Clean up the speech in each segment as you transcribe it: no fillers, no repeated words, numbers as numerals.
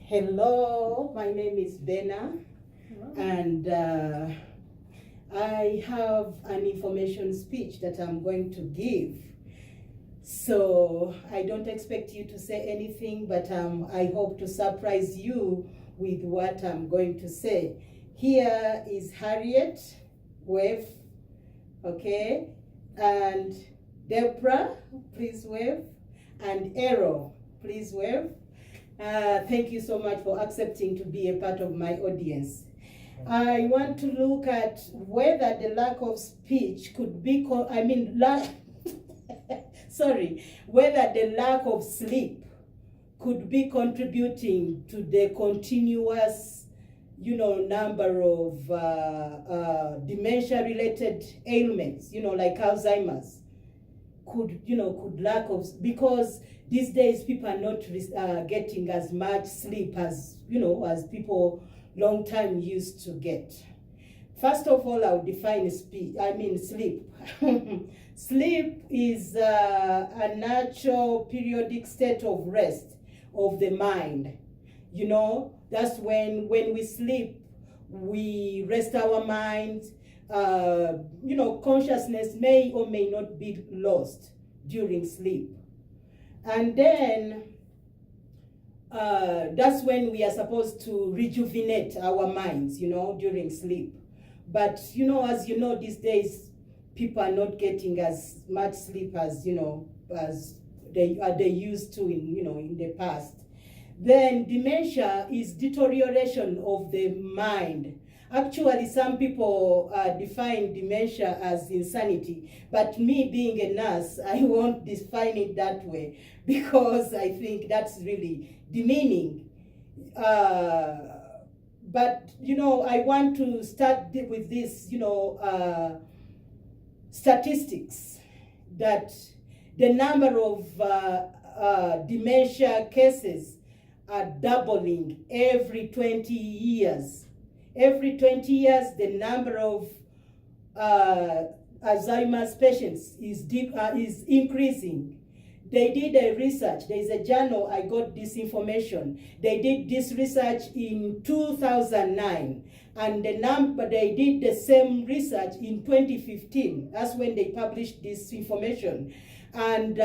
Hello, my name is Bena, and I have an information speech that I'm going to give. So I don't expect you to say anything, but I hope to surprise you with what I'm going to say. Here is Harriet, wave, okay, and Deborah, please wave, and Errol, please wave. Thank you so much for accepting to be a part of my audience. I want to look at whether the lack of speech could be, whether the lack of sleep could be contributing to the continuous, number of dementia-related ailments, like Alzheimer's. Could lack of, because these days people are not getting as much sleep as as people long time used to get. First of all, I'll define sleep. Sleep is a natural periodic state of rest of the mind. That's when we sleep, we rest our minds. Consciousness may or may not be lost during sleep. And then that's when we are supposed to rejuvenate our minds, during sleep. But, as these days, people are not getting as much sleep as, as they used to in the past. Then dementia is deterioration of the mind. Actually, some people define dementia as insanity, but me being a nurse, I won't define it that way because I think that's really demeaning. But, I want to start with this, statistics that the number of dementia cases are doubling every 20 years. Every 20 years, the number of Alzheimer's patients is increasing. They did a research. There is a journal, I got this information. They did this research in 2009. And they did the same research in 2015. That's when they published this information. And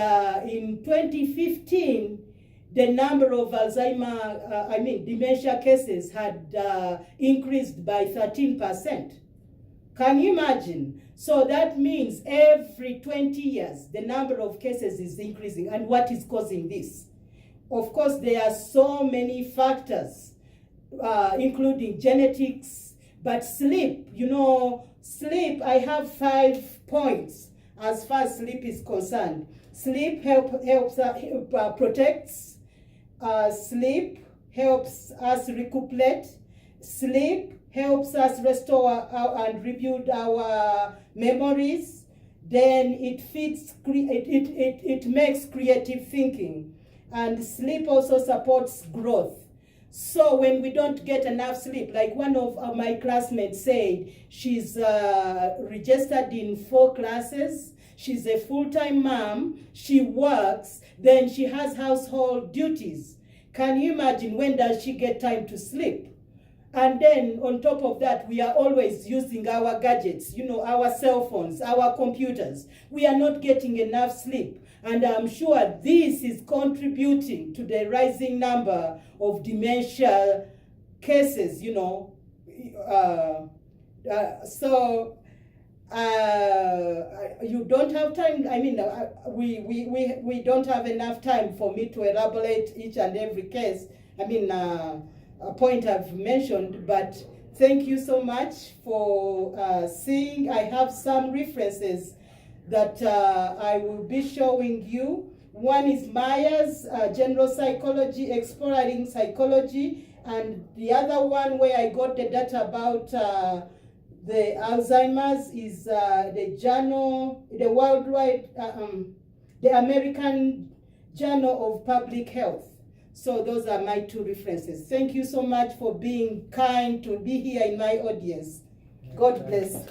in 2015, the number of dementia cases had increased by 13%. Can you imagine? So that means every 20 years, the number of cases is increasing. And what is causing this? Of course, there are so many factors, including genetics, but sleep, sleep, I have 5 points as far as sleep is concerned. Sleep protects. Sleep helps us recuperate. Sleep helps us restore and rebuild our memories. Then it makes creative thinking. And sleep also supports growth. So when we don't get enough sleep, like one of my classmates said, she's registered in 4 classes. She's a full-time mom. She works. Then she has household duties. Can you imagine when does she get time to sleep? And then on top of that, we are always using our gadgets, our cell phones, our computers. We are not getting enough sleep. And I'm sure this is contributing to the rising number of dementia cases, you don't have time. We don't have enough time for me to elaborate each and every case. A point I've mentioned, but thank you so much for seeing. I have some references that I will be showing you. One is Myers, General Psychology, Exploring Psychology, and the other one where I got the data about the Alzheimer's is the journal, the worldwide, the American Journal of Public Health. So those are my 2 references. Thank you so much for being kind to be here in my audience. God bless.